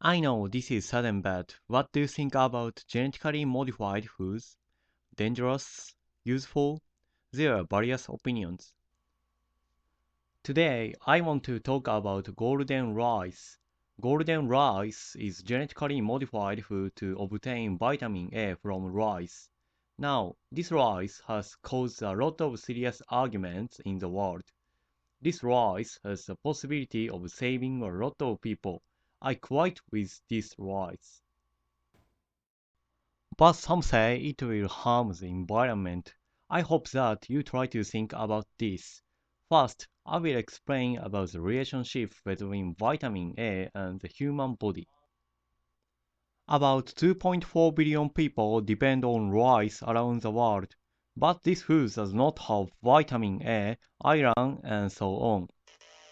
I know this is sudden, but what do you think about genetically modified foods? Dangerous? Useful? There are various opinions. Today, I want to talk about golden rice. Golden rice is genetically modified food to obtain vitamin A from rice. Now, this rice has caused a lot of serious arguments in the world. This rice has the possibility of saving a lot of people. I quite with this rice. But some say it will harm the environment. I hope that you try to think about this. First, I will explain about the relationship between vitamin A and the human body. About 2.4 billion people depend on rice around the world, but this food does not have vitamin A, iron, and so on.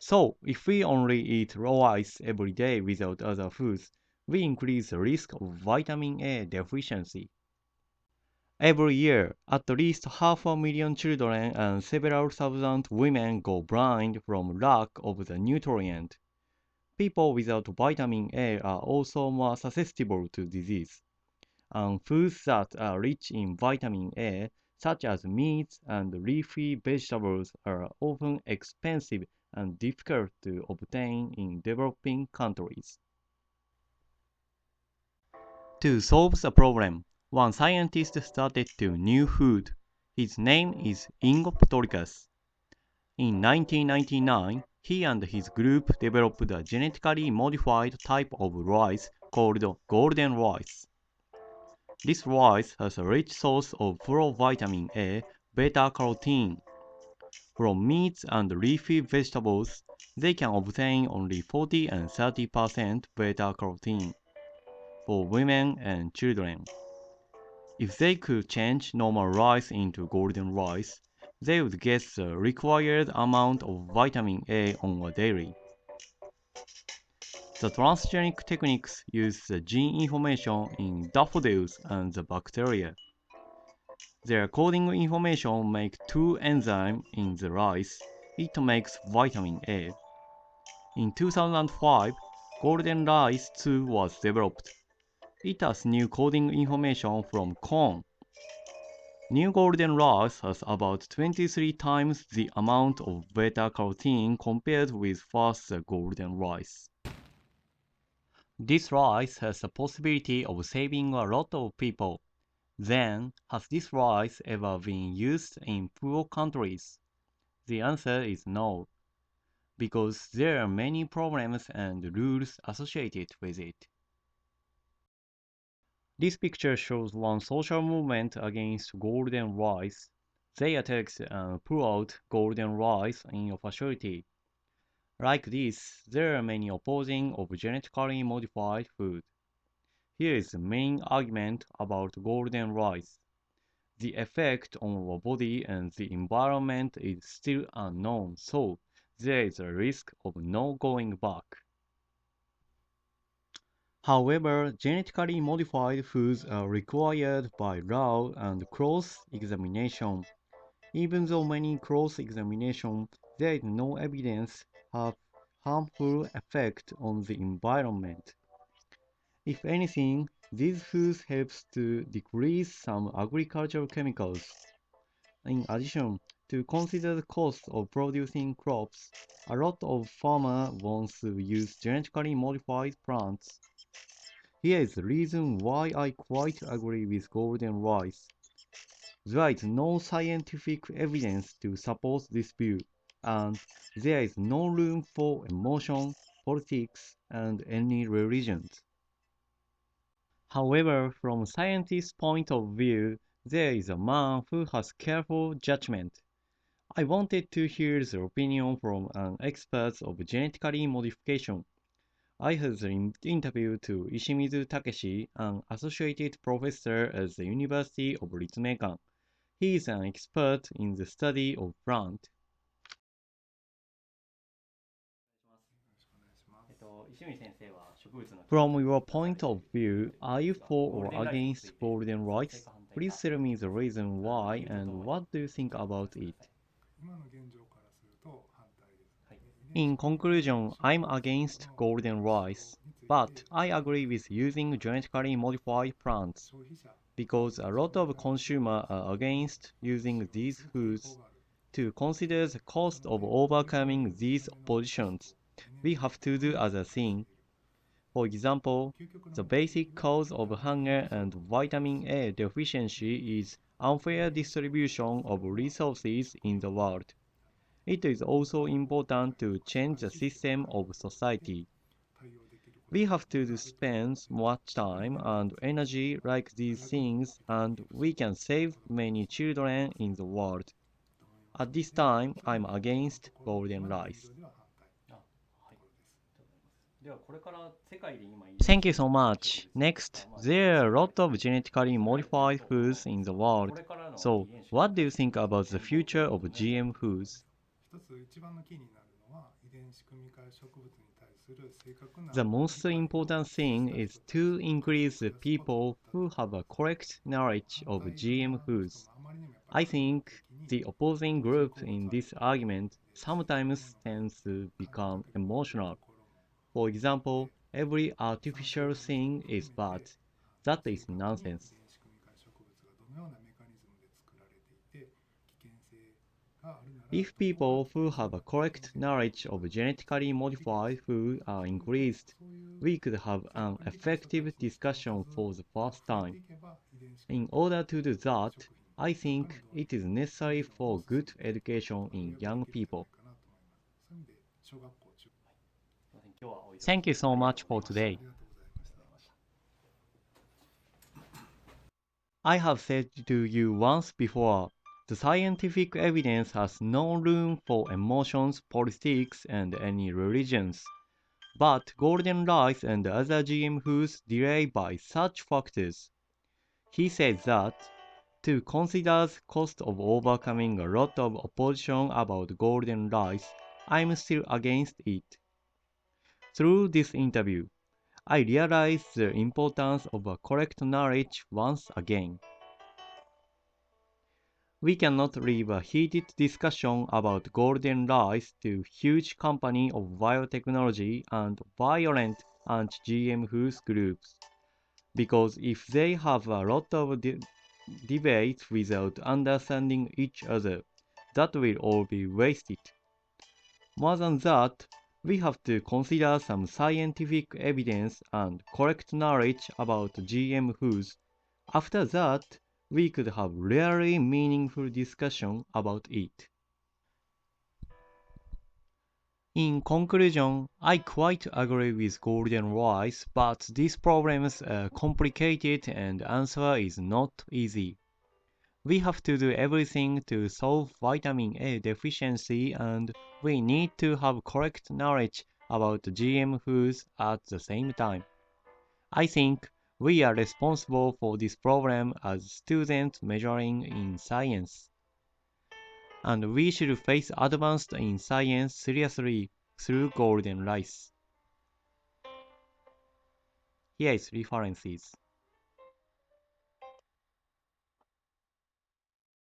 So, if we only eat rice every day without other foods, we increase the risk of vitamin A deficiency. Every year, at least 500,000 children and several thousand women go blind from lack of the nutrient. People without vitamin A are also more susceptible to disease. And foods that are rich in vitamin A, such as meats and leafy vegetables, are often expensive and difficult to obtain in developing countries. To solve the problem, one scientist started a new food. His name is Ingoptoricus. In 1999, he and his group developed a genetically modified type of rice called golden rice. This rice has a rich source of provitamin A, beta-carotene. From meats and leafy vegetables, they can obtain only 40 and 30% beta-carotene for women and children. If they could change normal rice into golden rice, they would get the required amount of vitamin A on a daily. The transgenic techniques use the gene information in daffodils and the bacteria. Their coding information make two enzymes in the rice. It makes vitamin A. In 2005, golden rice 2 was developed. It has new coding information from corn. New golden rice has about 23 times the amount of beta-carotene compared with first golden rice. This rice has the possibility of saving a lot of people. Then, has this rice ever been used in poor countries? The answer is no, because there are many problems and rules associated with it. This picture shows one social movement against golden rice. They attacked and pulled out golden rice in a facility. Like this, there are many opposing of genetically modified food. Here is the main argument about golden rice. The effect on our body and the environment is still unknown, so there is a risk of no going back. However, genetically modified foods are required by law and cross-examination. Even though many cross-examination, there is no evidence have harmful effect on the environment. If anything, these foods helps to decrease some agricultural chemicals. In addition, to consider the cost of producing crops, a lot of farmers want to use genetically modified plants. Here is the reason why I quite agree with golden rice. There is no scientific evidence to support this view, and there is no room for emotion, politics, and any religions. However, from a scientist's point of view, there is a man who has careful judgment. I wanted to hear the opinion from an expert of genetically modification. I had the interview to Ishimizu Takeshi, an associate professor at the University of Ritsumeikan. He is an expert in the study of plants. From your point of view, are you for or against golden rice? Please tell me the reason why and what do you think about it? In conclusion, I'm against golden rice, But I agree with using genetically modified plants, because a lot of consumers are against using these foods. To consider the cost of overcoming these oppositions, we have to do other things. For example, the basic cause of hunger and vitamin A deficiency is unfair distribution of resources in the world. It is also important to change the system of society. We have to spend more time and energy like these things, and we can save many children in the world. At this time, I'm against golden rice. Thank you so much. Next, there are a lot of genetically modified foods in the world. So, what do you think about the future of GM foods? The most important thing is to increase the people who have a correct knowledge of GM foods. I think the opposing group in this argument sometimes tends to become emotional. For example, every artificial thing is bad. That is nonsense. If people who have a correct knowledge of genetically modified food are increased, we could have an effective discussion for the first time. In order to do that, I think it is necessary for good education in young people. Thank you so much for today. I have said to you once before, the scientific evidence has no room for emotions, politics, and any religions. But golden rice and other GM foods delay by such factors. He says that to consider the cost of overcoming a lot of opposition about golden rice, I'm still against it. Through this interview, I realized the importance of a correct knowledge once again. We cannot leave a heated discussion about golden rice to huge company of biotechnology and violent anti-GM foods groups. Because if they have a lot of debates without understanding each other, that will all be wasted. More than that, we have to consider some scientific evidence and correct knowledge about GM foods. After that, we could have really meaningful discussion about it. In conclusion, I quite agree with golden rice, but these problems are complicated and answer is not easy. We have to do everything to solve vitamin A deficiency, and we need to have correct knowledge about GM foods at the same time. I think we are responsible for this problem as students majoring in science. And we should face advanced in science seriously through golden rice. Here is references.